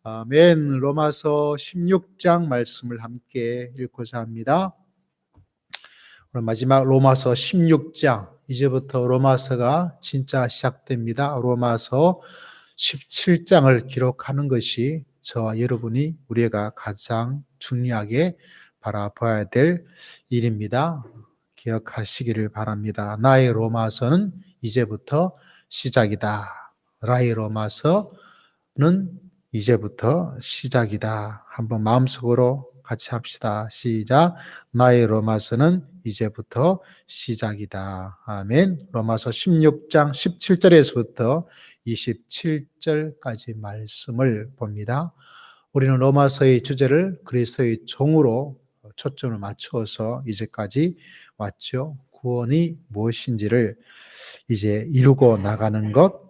아멘. 로마서 16장 말씀을 함께 읽고자 합니다. 오늘 마지막 로마서 16장, 이제부터 로마서가 진짜 시작됩니다. 로마서 17장을 기록하는 것이 저와 여러분이 우리가 가장 중요하게 바라봐야 될 일입니다. 기억하시기를 바랍니다. 나의 로마서는 이제부터 시작이다. 나의 로마서는 이제부터 시작이다. 한번 마음속으로 같이 합시다. 시작. 나의 로마서는 이제부터 시작이다. 아멘. 로마서 16장 17절에서부터 27절까지 말씀을 봅니다. 우리는 로마서의 주제를 그리스도의 종으로 초점을 맞추어서 이제까지 왔죠. 구원이 무엇인지를 이제 이루고 나가는 것.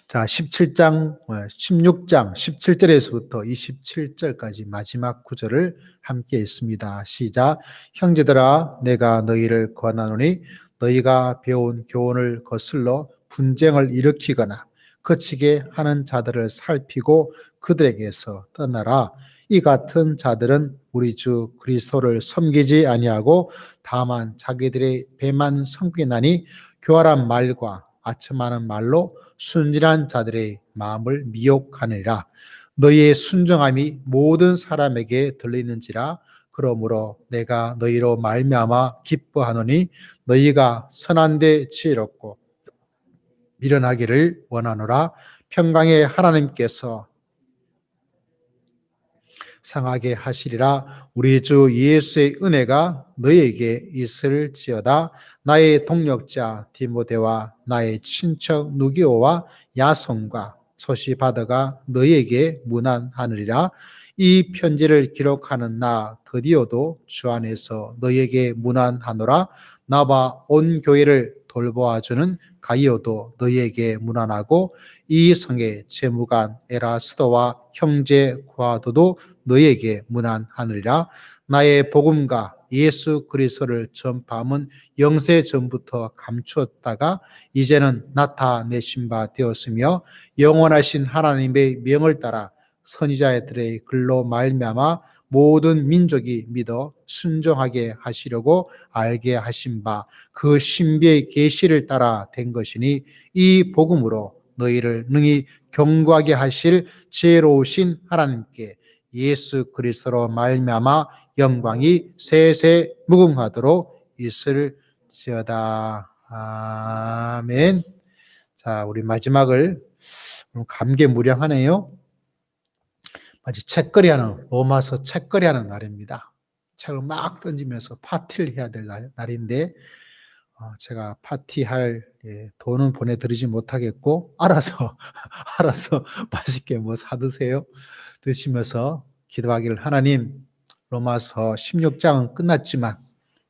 자, 16장 17절에서부터 27절까지 마지막 구절을 함께 읽습니다. 시작. 형제들아, 내가 너희를 권하노니 너희가 배운 교훈을 거슬러 분쟁을 일으키거나 거치게 하는 자들을 살피고 그들에게서 떠나라. 이 같은 자들은 우리 주 그리스도를 섬기지 아니하고 다만 자기들의 배만 섬기나니 교활한 말과 아첨하는 말로 순진한 자들의 마음을 미혹하느니라. 너희의 순종함이 모든 사람에게 들리는지라. 그러므로 내가 너희로 말미암아 기뻐하노니 너희가 선한 데 지혜롭고 미련하기를 원하노라. 평강의 하나님께서 상하게 하시리라. 우리 주 예수의 은혜가 너희에게 있을지어다. 나의 동력자 디모데와 나의 친척 누기오와 야손과 소시바더가 너희에게 문안하느니라. 이 편지를 기록하는 나 드디어도 주 안에서 너희에게 문안하노라. 나와 온 교회를 돌보아주는 가이오도 너희에게 문안하고 이 성의 재무관 에라스도와 형제 고아도도 너희에게 문안하느니라. 나의 복음과 예수 그리스도를 전파함은 영세 전부터 감추었다가 이제는 나타내신 바 되었으며 영원하신 하나님의 명을 따라 선지자들의 글로 말미암아 모든 민족이 믿어 순종하게 하시려고 알게 하신 바 그 신비의 계시를 따라 된 것이니 이 복음으로 너희를 능히 경고하게 하실 지혜로우신 하나님께 예수 그리스도로 말미암아 영광이 세세 무궁하도록 있을지어다. 아멘. 자, 우리 마지막을 감개무량하네요. 마치 책거리하는, 로마서 책거리하는 날입니다. 책을 막 던지면서 파티를 해야 될 날인데 제가 파티할 돈은 보내드리지 못하겠고 알아서 맛있게 뭐 사드세요. 드시면서 기도하기를, 하나님, 로마서 16장은 끝났지만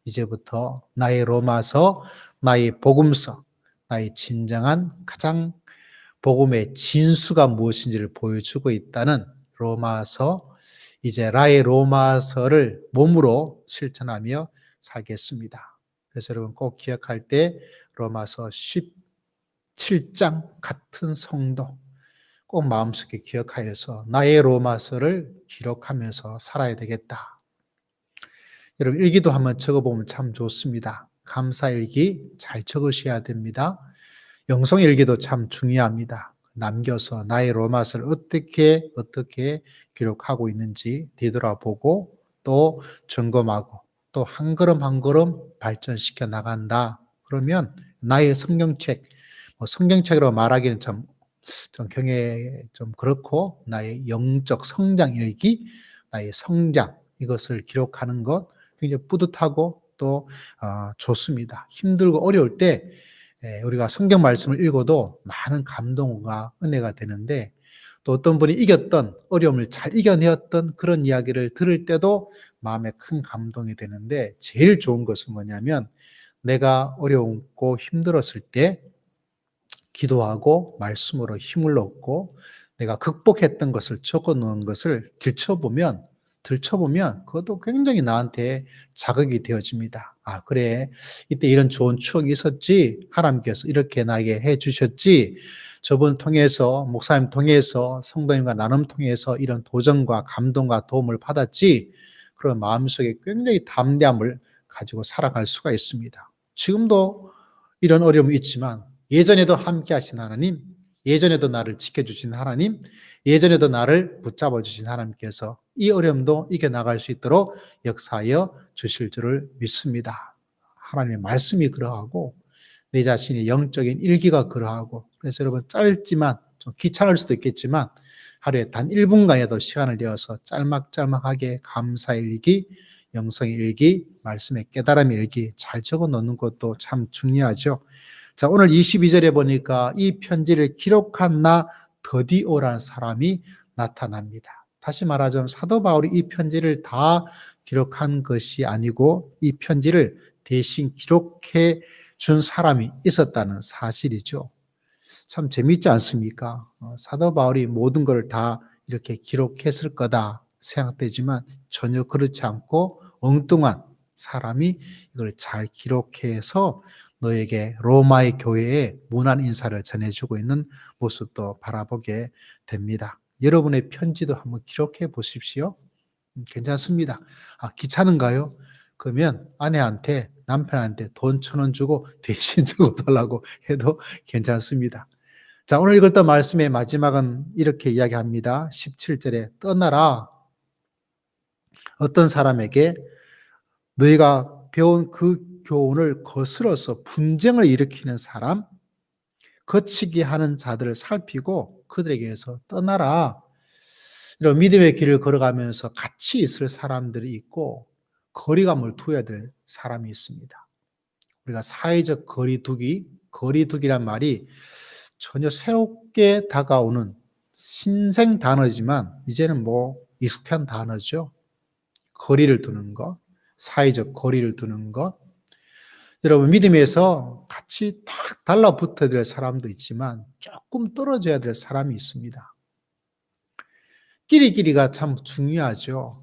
이제부터 나의 로마서, 나의 복음서, 나의 진정한 가장 복음의 진수가 무엇인지를 보여주고 있다는 로마서, 이제 나의 로마서를 몸으로 실천하며 살겠습니다. 그래서 여러분 꼭 기억할 때 로마서 17장 같은 성도 꼭 마음속에 기억하여서 나의 로마서를 기록하면서 살아야 되겠다. 여러분 일기도 한번 적어보면 참 좋습니다. 감사일기 잘 적으셔야 됩니다. 영성일기도 참 중요합니다. 남겨서 나의 로마서를 어떻게 기록하고 있는지 뒤돌아보고 또 점검하고 또 한 걸음 한 걸음 발전시켜 나간다. 그러면 나의 성경책, 성경책으로 말하기는 좀 경에 좀 그렇고 나의 영적 성장 일기, 나의 성장, 이것을 기록하는 것 굉장히 뿌듯하고 또 좋습니다. 힘들고 어려울 때 우리가 성경 말씀을 읽어도 많은 감동과 은혜가 되는데, 또 어떤 분이 이겼던, 어려움을 잘 이겨내었던 그런 이야기를 들을 때도 마음에 큰 감동이 되는데, 제일 좋은 것은 뭐냐면 내가 어려웠고 힘들었을 때 기도하고 말씀으로 힘을 얻고 내가 극복했던 것을 적어 놓은 것을 들춰보면 그것도 굉장히 나한테 자극이 되어집니다. 아, 그래, 이때 이런 좋은 추억이 있었지, 하나님께서 이렇게 나에게 해 주셨지, 저분 통해서, 목사님 통해서, 성도님과 나눔 통해서 이런 도전과 감동과 도움을 받았지, 그런 마음속에 굉장히 담대함을 가지고 살아갈 수가 있습니다. 지금도 이런 어려움이 있지만 예전에도 함께 하신 하나님, 예전에도 나를 지켜주신 하나님, 예전에도 나를 붙잡아 주신 하나님께서 이 어려움도 이겨나갈 수 있도록 역사하여 주실 줄을 믿습니다. 하나님의 말씀이 그러하고 내 자신의 영적인 일기가 그러하고, 그래서 여러분 짧지만 좀 귀찮을 수도 있겠지만 하루에 단 1분간이라도 시간을 내어서 짤막짤막하게 감사의 일기, 영성의 일기, 말씀의 깨달음의 일기 잘 적어 놓는 것도 참 중요하죠. 자, 오늘 22절에 보니까 이 편지를 기록한 나 더디오라는 사람이 나타납니다. 다시 말하자면 사도 바울이 이 편지를 다 기록한 것이 아니고 이 편지를 대신 기록해 준 사람이 있었다는 사실이죠. 참 재미있지 않습니까? 사도 바울이 모든 걸 다 이렇게 기록했을 거다 생각되지만 전혀 그렇지 않고 엉뚱한 사람이 이걸 잘 기록해서 너에게 로마의 교회에 무난 인사를 전해주고 있는 모습도 바라보게 됩니다. 여러분의 편지도 한번 기록해 보십시오. 괜찮습니다. 귀찮은가요? 그러면 아내한테, 남편한테 돈 1,000원 주고 대신 적어달라고 해도 괜찮습니다. 자, 오늘 읽었던 말씀의 마지막은 이렇게 이야기합니다. 17절에 떠나라. 어떤 사람에게 너희가 배운 그 교훈을 거스러서 분쟁을 일으키는 사람, 거치게 하는 자들을 살피고 그들에게서 떠나라. 이런 믿음의 길을 걸어가면서 같이 있을 사람들이 있고 거리감을 두어야 될 사람이 있습니다. 우리가 사회적 거리두기란 말이 전혀 새롭게 다가오는 신생 단어지만 이제는 익숙한 단어죠. 거리를 두는 것, 사회적 거리를 두는 것. 여러분, 믿음에서 같이 딱 달라붙어야 될 사람도 있지만 조금 떨어져야 될 사람이 있습니다. 끼리끼리가 참 중요하죠.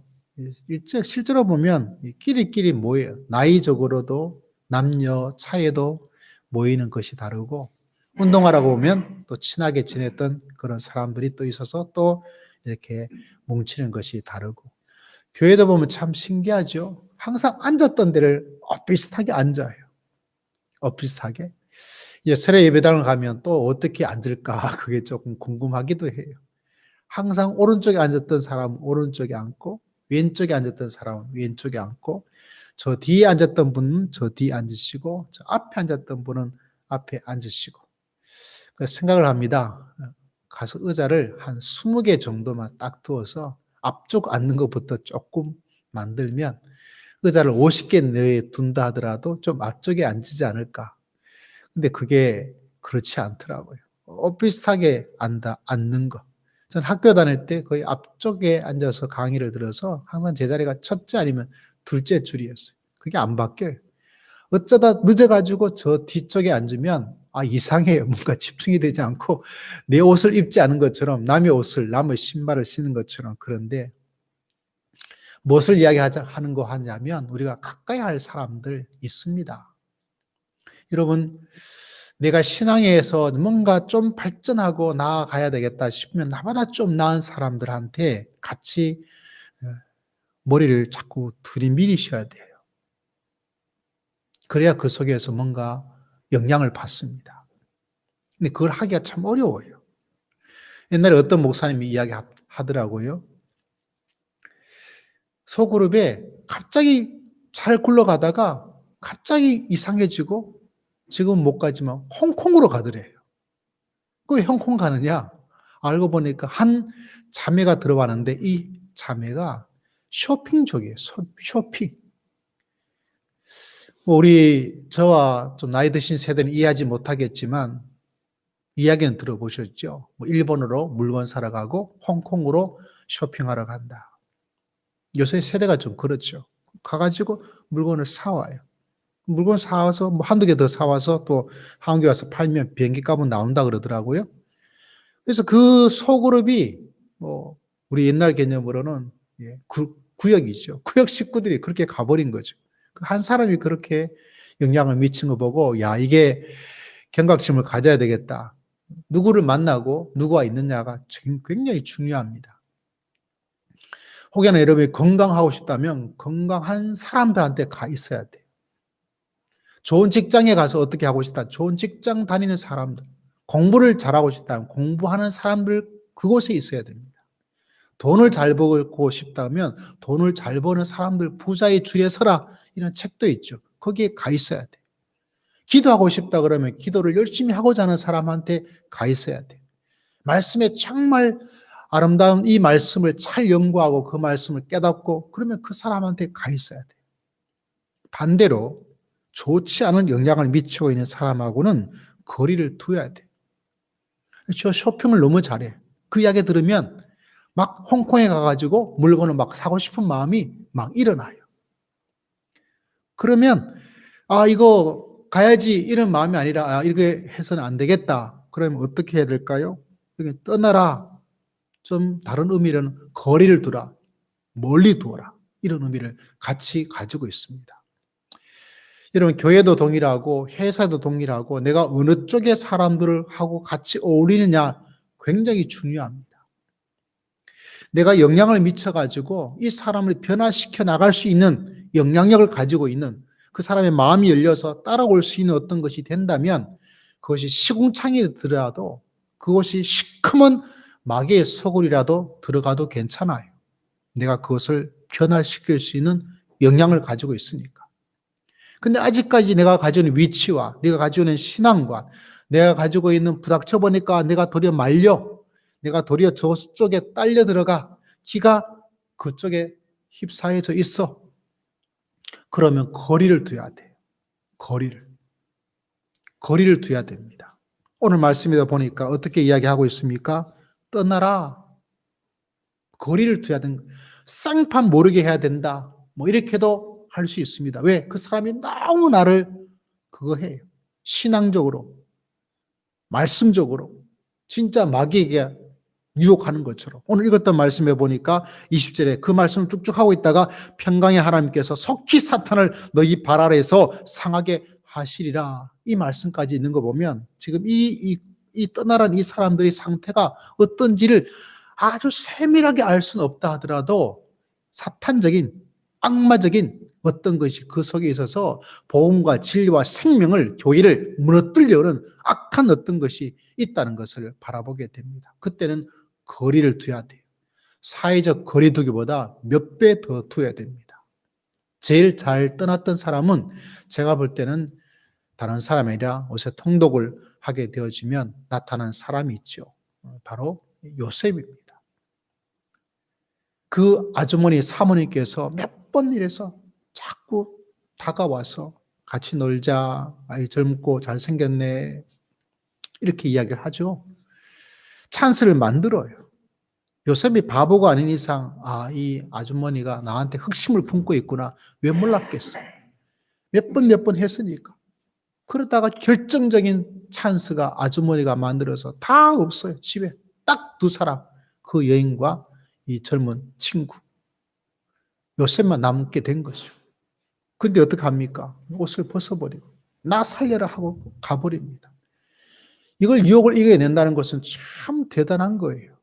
실제로 보면 끼리끼리 모여요. 나이적으로도 남녀 차에도 모이는 것이 다르고, 운동하라고 보면 또 친하게 지냈던 그런 사람들이 또 있어서 또 이렇게 뭉치는 것이 다르고, 교회도 보면 참 신기하죠. 항상 앉았던 데를 비슷하게 앉아요. 비슷하게. 설의 예배당을 가면 또 어떻게 앉을까 그게 조금 궁금하기도 해요. 항상 오른쪽에 앉았던 사람은 오른쪽에 앉고, 왼쪽에 앉았던 사람은 왼쪽에 앉고, 저 뒤에 앉았던 분은 저 뒤에 앉으시고, 저 앞에 앉았던 분은 앞에 앉으시고. 그래서 생각을 합니다. 가서 의자를 한 20개 정도만 딱 두어서 앞쪽 앉는 것부터 조금 만들면 의자를 50개 내에 둔다 하더라도 좀 앞쪽에 앉지 않을까. 근데 그게 그렇지 않더라고요. 비슷하게 앉는 거. 전 학교 다닐 때 거의 앞쪽에 앉아서 강의를 들어서 항상 제 자리가 첫째 아니면 둘째 줄이었어요. 그게 안 바뀌어요. 어쩌다 늦어가지고 저 뒤쪽에 앉으면 이상해요. 뭔가 집중이 되지 않고 내 옷을 입지 않은 것처럼, 남의 옷을, 남의 신발을 신는 것처럼. 그런데 무엇을 이야기하는 거 하냐면 우리가 가까이 할 사람들 있습니다. 여러분, 내가 신앙에서 뭔가 좀 발전하고 나아가야 되겠다 싶으면 나보다 좀 나은 사람들한테 같이 머리를 자꾸 들이밀으셔야 돼요. 그래야 그 속에서 뭔가 영향을 받습니다. 근데 그걸 하기가 참 어려워요. 옛날에 어떤 목사님이 이야기하더라고요. 소그룹에 갑자기 잘 굴러가다가 갑자기 이상해지고 지금 못 가지만 홍콩으로 가더래요. 왜 홍콩 가느냐? 알고 보니까 한 자매가 들어왔는데 이 자매가 쇼핑족이에요. 쇼핑. 저와 좀 나이 드신 세대는 이해하지 못하겠지만 이야기는 들어보셨죠? 일본으로 물건 사러 가고 홍콩으로 쇼핑하러 간다. 요새 세대가 좀 그렇죠. 가가지고 물건을 사와요. 물건 사와서 한두 개 더 사와서 또 한국에 와서 팔면 비행기 값은 나온다 그러더라고요. 그래서 그 소그룹이 우리 옛날 개념으로는 구역이죠. 구역 식구들이 그렇게 가버린 거죠. 한 사람이 그렇게 영향을 미친 거 보고 이게 경각심을 가져야 되겠다. 누구를 만나고 누구와 있느냐가 굉장히 중요합니다. 혹여나 여러분이 건강하고 싶다면 건강한 사람들한테 가 있어야 돼요. 좋은 직장에 가서 어떻게 하고 싶다? 좋은 직장 다니는 사람들. 공부를 잘하고 싶다면 공부하는 사람들 그곳에 있어야 됩니다. 돈을 잘 벌고 싶다면 돈을 잘 버는 사람들 부자의 줄에 서라 이런 책도 있죠. 거기에 가 있어야 돼. 기도하고 싶다 그러면 기도를 열심히 하고자 하는 사람한테 가 있어야 돼. 말씀에 정말 아름다운 이 말씀을 잘 연구하고 그 말씀을 깨닫고 그러면 그 사람한테 가 있어야 돼. 반대로 좋지 않은 영향을 미치고 있는 사람하고는 거리를 두어야 돼. 저 쇼핑을 너무 잘해. 그 이야기 들으면 막 홍콩에 가가지고 물건을 막 사고 싶은 마음이 막 일어나요. 그러면 이거 가야지 이런 마음이 아니라 이렇게 해서는 안 되겠다. 그러면 어떻게 해야 될까요? 떠나라. 좀 다른 의미는 거리를 두라. 멀리 두어라. 이런 의미를 같이 가지고 있습니다. 여러분 교회도 동일하고 회사도 동일하고 내가 어느 쪽의 사람들하고 같이 어울리느냐 굉장히 중요합니다. 내가 영향을 미쳐가지고 이 사람을 변화시켜 나갈 수 있는 영향력을 가지고 있는 그 사람의 마음이 열려서 따라올 수 있는 어떤 것이 된다면 그것이 시궁창이 들어도 그것이 시커먼 마개의 소굴이라도 들어가도 괜찮아요. 내가 그것을 변화시킬 수 있는 영향을 가지고 있으니까. 근데 아직까지 내가 가지고 있는 위치와 내가 가지고 있는 신앙과 내가 가지고 있는 부닥쳐 보니까 내가 도리어 말려. 내가 도리어 저쪽에 딸려 들어가. 기가 그쪽에 휩싸여져 있어. 그러면 거리를 둬야 돼요. 거리를 둬야 됩니다. 오늘 말씀에다 보니까 어떻게 이야기하고 있습니까? 떠나라. 거리를 둬야 된다. 쌍판 모르게 해야 된다. 뭐 이렇게도 할 수 있습니다. 왜? 그 사람이 너무 나를 그거 해요. 신앙적으로, 말씀적으로, 진짜 마귀에게 유혹하는 것처럼. 오늘 읽었던 말씀에 보니까 20절에 그 말씀을 쭉쭉 하고 있다가 평강의 하나님께서 속히 사탄을 너희 발 아래에서 상하게 하시리라. 이 말씀까지 있는 거 보면 지금 이 떠나란 이 사람들의 상태가 어떤지를 아주 세밀하게 알 수는 없다 하더라도 사탄적인 악마적인 어떤 것이 그 속에 있어서 복음과 진리와 생명을 교회를 무너뜨리려는 악한 어떤 것이 있다는 것을 바라보게 됩니다. 그때는 거리를 두어야 돼요. 사회적 거리 두기보다 몇 배 더 두어야 됩니다. 제일 잘 떠났던 사람은 제가 볼 때는 다른 사람이 아니라 옷에 통독을 하게 되어지면 나타나는 사람이 있죠. 바로 요셉입니다. 그 아주머니 사모님께서 몇 번 이래서 자꾸 다가와서 같이 놀자. 아이 젊고 잘생겼네. 이렇게 이야기를 하죠. 찬스를 만들어요. 요셉이 바보가 아닌 이상 이 아주머니가 나한테 흑심을 품고 있구나. 왜 몰랐겠어. 몇 번 했으니까. 그러다가 결정적인 찬스가 아주머니가 만들어서 다 없어요. 집에 딱 두 사람. 그 여인과 이 젊은 친구. 요셉만 남게 된 거죠. 근데 어떡합니까? 옷을 벗어버리고 나 살려라 하고 가버립니다. 이걸 유혹을 이겨낸다는 것은 참 대단한 거예요.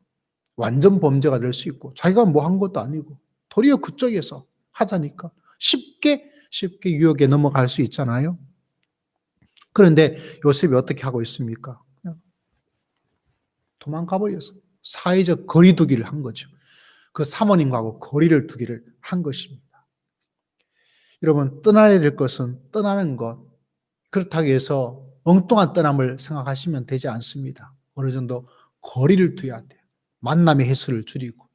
완전 범죄가 될 수 있고 자기가 뭐 한 것도 아니고 도리어 그쪽에서 하자니까 쉽게 유혹에 넘어갈 수 있잖아요. 그런데 요셉이 어떻게 하고 있습니까? 그냥 도망가 버려서 사회적 거리 두기를 한 거죠. 그 사모님하고 거리를 두기를 한 것입니다. 여러분 떠나야 될 것은 떠나는 것. 그렇다고 해서 엉뚱한 떠남을 생각하시면 되지 않습니다. 어느 정도 거리를 두어야 돼요. 만남의 횟수를 줄이고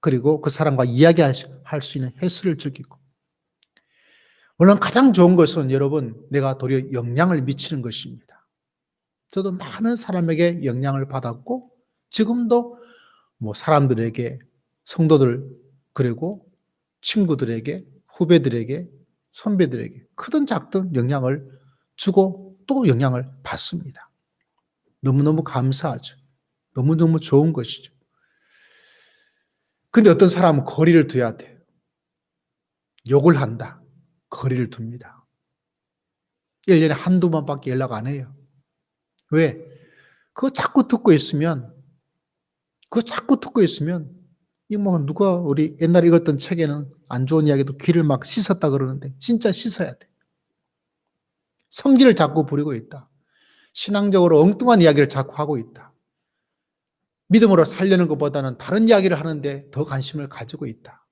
그리고 그 사람과 이야기할 수 있는 횟수를 줄이고 물론 가장 좋은 것은 여러분 내가 도리어 영향을 미치는 것입니다. 저도 많은 사람에게 영향을 받았고 지금도 뭐 사람들에게 성도들 그리고 친구들에게 후배들에게 선배들에게 크든 작든 영향을 주고 또 영향을 받습니다. 너무너무 감사하죠. 너무너무 좋은 것이죠. 근데 어떤 사람은 거리를 둬야 돼요. 욕을 한다. 거리를 둡니다. 1년에 한두 번밖에 연락 안 해요. 왜? 그거 자꾸 듣고 있으면 그거 자꾸 듣고 있으면 이 뭐 누가 우리 옛날에 읽었던 책에는 안 좋은 이야기도 귀를 막 씻었다 그러는데 진짜 씻어야 돼. 성질을 자꾸 부리고 있다. 신앙적으로 엉뚱한 이야기를 자꾸 하고 있다. 믿음으로 살려는 것보다는 다른 이야기를 하는데 더 관심을 가지고 있다.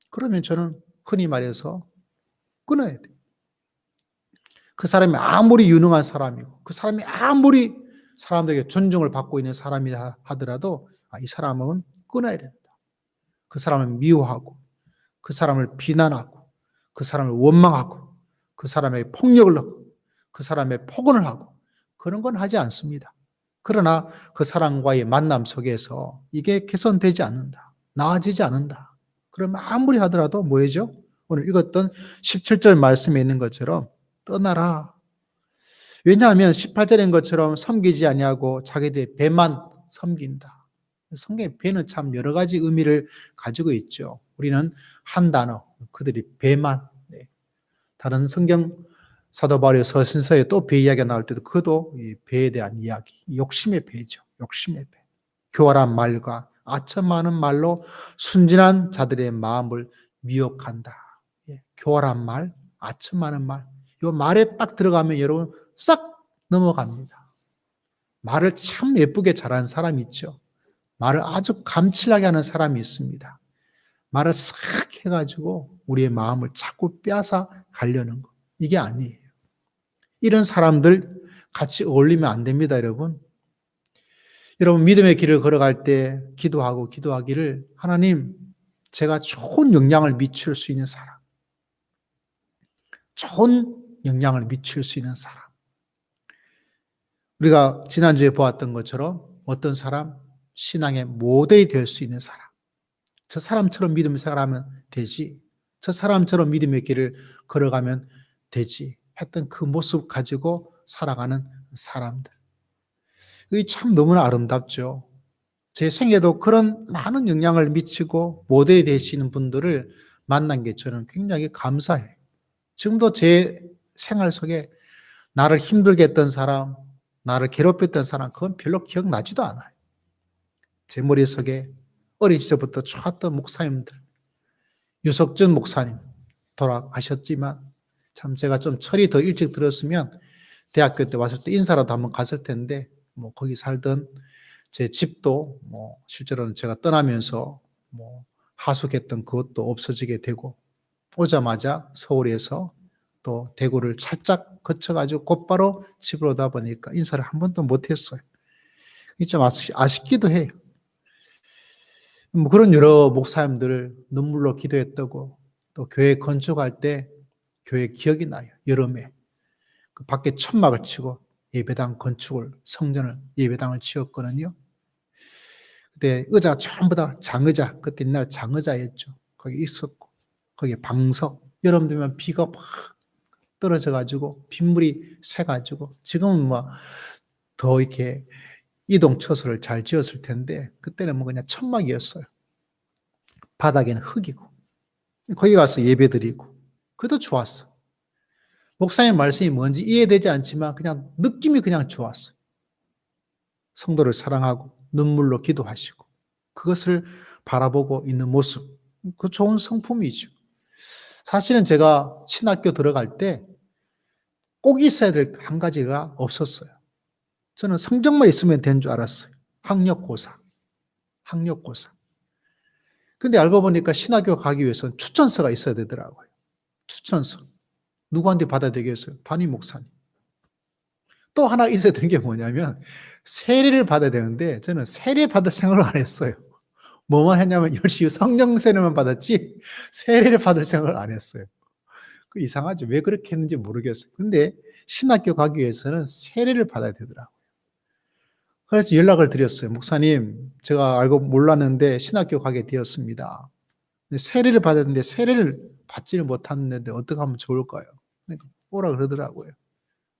그러면 저는 흔히 말해서 끊어야 돼. 그 사람이 아무리 유능한 사람이고 그 사람이 아무리 사람들에게 존중을 받고 있는 사람이라 하더라도 이 사람은 끊어야 된다. 그 사람을 미워하고 그 사람을 비난하고 그 사람을 원망하고 그 사람의 폭력을 하고 그 사람의 폭언을 하고 그런 건 하지 않습니다. 그러나 그 사람과의 만남 속에서 이게 개선되지 않는다. 나아지지 않는다. 그러면 아무리 하더라도 뭐죠? 오늘 읽었던 17절 말씀에 있는 것처럼 떠나라. 왜냐하면 18절인 것처럼 섬기지 아니하고 자기들의 배만 섬긴다. 성경의 배는 참 여러 가지 의미를 가지고 있죠. 우리는 한 단어, 그들이 배만. 네. 다른 성경 사도 바울의 서신서에 또 배 이야기가 나올 때도 그것도 이 배에 대한 이야기, 욕심의 배죠. 욕심의 배. 교활한 말과 아첨 많은 말로 순진한 자들의 마음을 미혹한다. 예. 교활한 말, 아첨 많은 말. 이 말에 딱 들어가면 여러분 싹 넘어갑니다. 말을 참 예쁘게 잘하는 사람이 있죠. 말을 아주 감칠하게 하는 사람이 있습니다. 말을 싹 해가지고 우리의 마음을 자꾸 빼앗아 가려는 거. 이게 아니에요. 이런 사람들 같이 어울리면 안 됩니다, 여러분. 여러분, 믿음의 길을 걸어갈 때 기도하기를 하나님, 제가 좋은 영향을 미칠 수 있는 사람. 좋은 영향을 미칠 수 있는 사람. 우리가 지난주에 보았던 것처럼 어떤 사람, 신앙의 모델이 될 수 있는 사람. 저 사람처럼 믿음을 생활하면 되지. 저 사람처럼 믿음의 길을 걸어가면 되지. 했던 그 모습 가지고 살아가는 사람들. 이게 참 너무나 아름답죠. 제 생애도 그런 많은 영향을 미치고 모델이 되시는 분들을 만난 게 저는 굉장히 감사해요. 지금도 제 생활 속에 나를 힘들게 했던 사람, 나를 괴롭혔던 사람, 그건 별로 기억나지도 않아요. 제 머릿속에 어린 시절부터 좋았던 목사님들, 유석준 목사님 돌아가셨지만 참 제가 좀 철이 더 일찍 들었으면 대학교 때 왔을 때 인사라도 한번 갔을 텐데 뭐 거기 살던 제 집도 뭐 실제로는 제가 떠나면서 뭐 하숙했던 그것도 없어지게 되고 오자마자 서울에서 또 대구를 살짝 거쳐가지고 곧바로 집으로 오다 보니까 인사를 한 번도 못했어요. 이게 좀 아쉽기도 해요. 뭐 그런 여러 목사님들을 눈물로 기도했다고 또 교회 건축할 때 교회 기억이 나요. 여름에 그 밖에 천막을 치고 예배당 건축을 성전을 예배당을 지었거든요. 그때 의자 전부 다 장의자, 그때 옛날 장의자였죠. 거기 있었고 거기에 방석 여름 되면 비가 막 떨어져 가지고 빗물이 새 가지고 지금은 뭐 더 이렇게 이동 처소를 잘 지었을 텐데 그때는 뭐 그냥 천막이었어요. 바닥에는 흙이고 거기 가서 예배드리고 그것도 좋았어. 목사님 말씀이 뭔지 이해되지 않지만 그냥 느낌이 그냥 좋았어요. 성도를 사랑하고 눈물로 기도하시고 그것을 바라보고 있는 모습, 그 좋은 성품이죠. 사실은 제가 신학교 들어갈 때 꼭 있어야 될 한 가지가 없었어요. 저는 성적만 있으면 되는 줄 알았어요. 학력고사. 근데 알고 보니까 신학교 가기 위해서는 추천서가 있어야 되더라고요. 추천서. 누구한테 받아야 되겠어요? 담임 목사님. 또 하나 있어야 되는 게 뭐냐면 세례를 받아야 되는데 저는 세례 받을 생각을 안 했어요. 뭐만 했냐면 열심히 성령 세례만 받았지 세례를 받을 생각을 안 했어요. 그 이상하죠. 왜 그렇게 했는지 모르겠어요. 근데 신학교 가기 위해서는 세례를 받아야 되더라고요. 그래서 연락을 드렸어요. 목사님, 제가 알고 몰랐는데 신학교 가게 되었습니다. 세례를 받았는데 세례를 받지를 못했는데 어떻게 하면 좋을까요? 그러니까 오라 그러더라고요.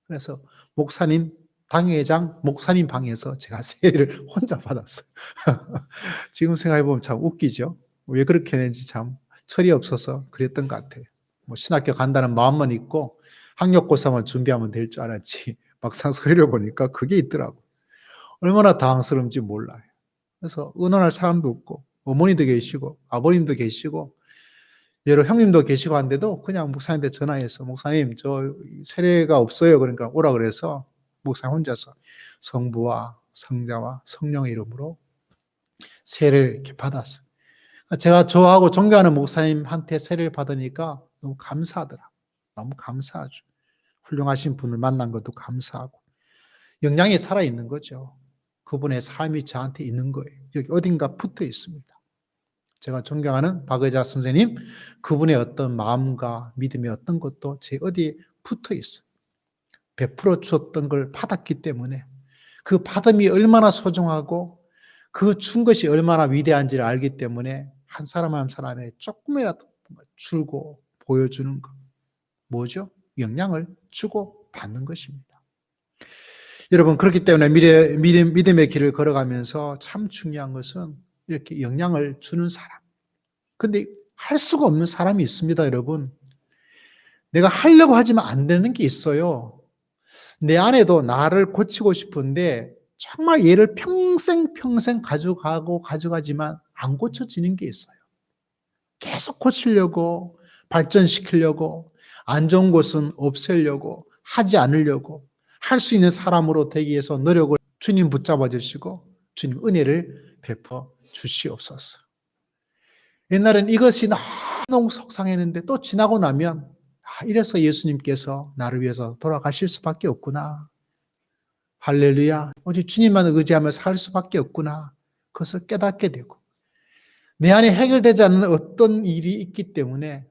그래서 목사님, 당회장 목사님 방에서 제가 세례를 혼자 받았어요. 지금 생각해보면 참 웃기죠. 왜 그렇게 했는지 참 철이 없어서 그랬던 것 같아요. 뭐 신학교 간다는 마음만 있고 학력고사만 준비하면 될 줄 알았지 막상 서류를 보니까 그게 있더라고요. 얼마나 당황스러운지 몰라요. 그래서 의논할 사람도 없고 어머니도 계시고 아버님도 계시고 여러 형님도 계시고 한데도 그냥 목사님한테 전화해서 "목사님 저 세례가 없어요." 그러니까 오라 그래서 목사님 혼자서 성부와 성자와 성령의 이름으로 세례를 이렇게 받았어요. 제가 좋아하고 존경하는 목사님한테 세례를 받으니까 너무 감사하더라고요. 너무 감사하죠. 훌륭하신 분을 만난 것도 감사하고 영향이 살아있는 거죠. 그분의 삶이 저한테 있는 거예요. 여기 어딘가 붙어 있습니다. 제가 존경하는 박의자 선생님, 그분의 어떤 마음과 믿음의 어떤 것도 제 어디에 붙어 있어요. 베풀어 주었던 걸 받았기 때문에 그 받음이 얼마나 소중하고 그 준 것이 얼마나 위대한지를 알기 때문에 한 사람 한 사람에 조금이라도 줄고 보여주는 것. 뭐죠? 영향을 주고 받는 것입니다. 여러분, 그렇기 때문에 믿음의 길을 걸어가면서 참 중요한 것은 이렇게 영향을 주는 사람. 근데 할 수가 없는 사람이 있습니다, 여러분. 내가 하려고 하지만 안 되는 게 있어요. 내 안에도 나를 고치고 싶은데 정말 얘를 평생 가져가지만 안 고쳐지는 게 있어요. 계속 고치려고, 발전시키려고, 안 좋은 것은 없애려고, 하지 않으려고, 할 수 있는 사람으로 되기 위해서 노력을 주님 붙잡아 주시고 주님 은혜를 베풀어 주시옵소서. 옛날엔 이것이 너무 속상했는데 또 지나고 나면 이래서 예수님께서 나를 위해서 돌아가실 수밖에 없구나. 할렐루야. 오직 주님만 의지하며 살 수밖에 없구나. 그것을 깨닫게 되고 내 안에 해결되지 않는 어떤 일이 있기 때문에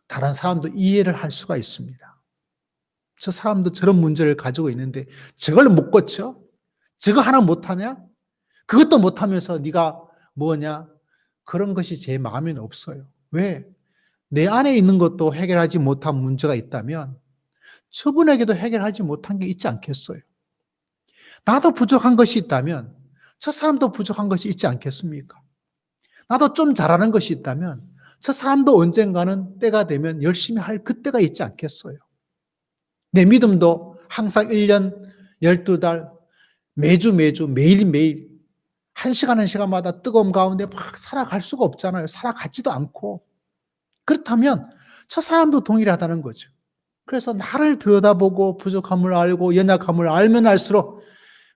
다른 사람도 이해를 할 수가 있습니다. 저 사람도 저런 문제를 가지고 있는데 저걸 못 고쳐? 저거 하나 못하냐? 그것도 못하면서 네가 뭐냐? 그런 것이 제 마음에는 없어요. 왜? 내 안에 있는 것도 해결하지 못한 문제가 있다면 저분에게도 해결하지 못한 게 있지 않겠어요? 나도 부족한 것이 있다면 저 사람도 부족한 것이 있지 않겠습니까? 나도 좀 잘하는 것이 있다면 저 사람도 언젠가는 때가 되면 열심히 할 그때가 있지 않겠어요? 내 믿음도 항상 1년, 12달, 매일매일, 한 시간마다 뜨거움 가운데 막 살아갈 수가 없잖아요. 살아가지도 않고. 그렇다면 저 사람도 동일하다는 거죠. 그래서 나를 들여다보고 부족함을 알고 연약함을 알면 알수록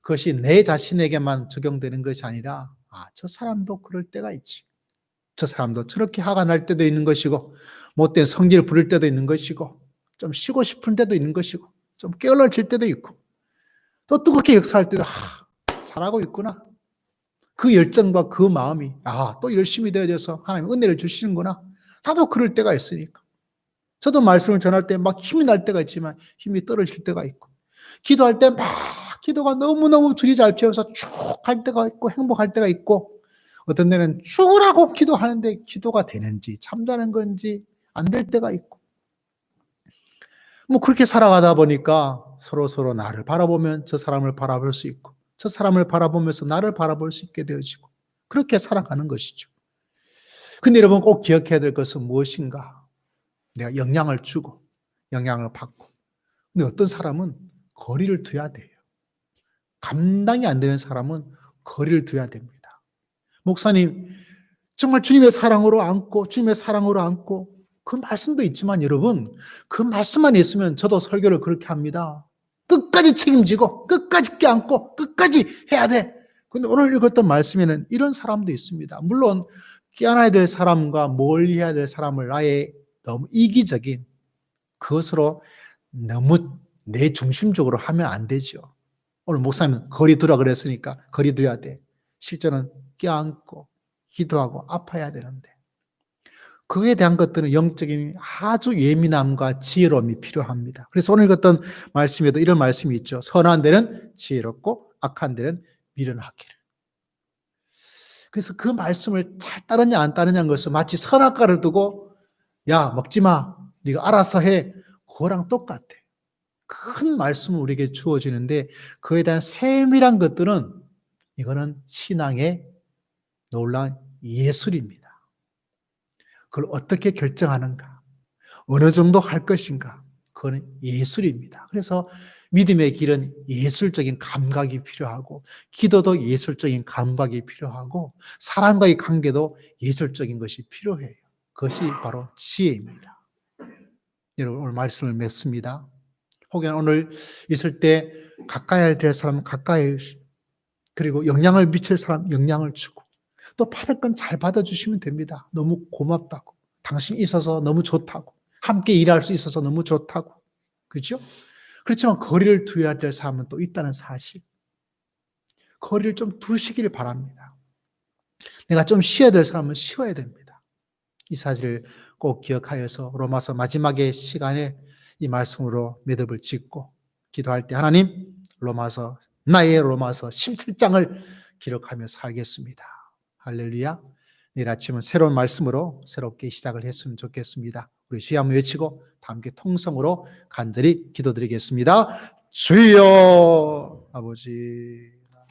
그것이 내 자신에게만 적용되는 것이 아니라 저 사람도 그럴 때가 있지. 저 사람도 저렇게 화가 날 때도 있는 것이고 못된 성질을 부릴 때도 있는 것이고 좀 쉬고 싶은 때도 있는 것이고 좀 게을러질 때도 있고 또 뜨겁게 역사할 때도 잘하고 있구나. 그 열정과 그 마음이 또 열심히 되어져서 하나님 은혜를 주시는구나. 나도 그럴 때가 있으니까. 저도 말씀을 전할 때 막 힘이 날 때가 있지만 힘이 떨어질 때가 있고 기도할 때 막 기도가 너무너무 줄이 잘 피어서 쭉 할 때가 있고 행복할 때가 있고 어떤 데는 죽으라고 기도하는데 기도가 되는지 참다는 건지 안 될 때가 있고 그렇게 살아가다 보니까 서로 나를 바라보면 저 사람을 바라볼 수 있고 저 사람을 바라보면서 나를 바라볼 수 있게 되어지고 그렇게 살아가는 것이죠. 근데 여러분 꼭 기억해야 될 것은 무엇인가? 내가 영향을 주고 영향을 받고 근데 어떤 사람은 거리를 둬야 돼요. 감당이 안 되는 사람은 거리를 둬야 됩니다. 목사님 정말 주님의 사랑으로 안고 주님의 사랑으로 안고 그 말씀도 있지만 여러분 그 말씀만 있으면 저도 설교를 그렇게 합니다. 끝까지 책임지고 끝까지 껴안고 끝까지 해야 돼. 근데 오늘 읽었던 말씀에는 이런 사람도 있습니다. 물론 껴안아야 될 사람과 멀리 해야 될 사람을 아예 너무 이기적인 그것으로 너무 내 중심적으로 하면 안 되죠. 오늘 목사님은 거리 두라 그랬으니까 거리 둬야 돼. 실제는 껴안고 기도하고 아파야 되는데 그에 대한 것들은 영적인 아주 예민함과 지혜로움이 필요합니다. 그래서 오늘 읽었던 말씀에도 이런 말씀이 있죠. 선한 데는 지혜롭고 악한 데는 미련하기를. 그래서 그 말씀을 잘 따르냐 안 따르냐는 것은 마치 선악과를 두고 야 먹지 마. 네가 알아서 해. 그거랑 똑같아. 큰 말씀은 우리에게 주어지는데 그에 대한 세밀한 것들은 이거는 신앙의 놀라운 예술입니다. 그걸 어떻게 결정하는가? 어느 정도 할 것인가? 그거는 예술입니다. 그래서 믿음의 길은 예술적인 감각이 필요하고, 기도도 예술적인 감각이 필요하고, 사람과의 관계도 예술적인 것이 필요해요. 그것이 바로 지혜입니다. 여러분, 오늘 말씀을 맺습니다. 혹은 오늘 있을 때 가까이 될 사람은 가까이, 그리고 영향을 미칠 사람 영향을 주고, 또 받을 건 잘 받아주시면 됩니다. 너무 고맙다고, 당신이 있어서 너무 좋다고, 함께 일할 수 있어서 너무 좋다고. 그렇죠? 그렇지만 거리를 두어야 될 사람은 또 있다는 사실. 거리를 좀 두시기를 바랍니다. 내가 좀 쉬어야 될 사람은 쉬어야 됩니다. 이 사실을 꼭 기억하여서 로마서 마지막의 시간에 이 말씀으로 매듭을 짓고 기도할 때, 하나님, 나의 로마서 17장을 기록하며 살겠습니다. 할렐루야. 내일 아침은 새로운 말씀으로 새롭게 시작을 했으면 좋겠습니다. 우리 주여 한번 외치고 다 함께 통성으로 간절히 기도드리겠습니다. 주여, 아버지.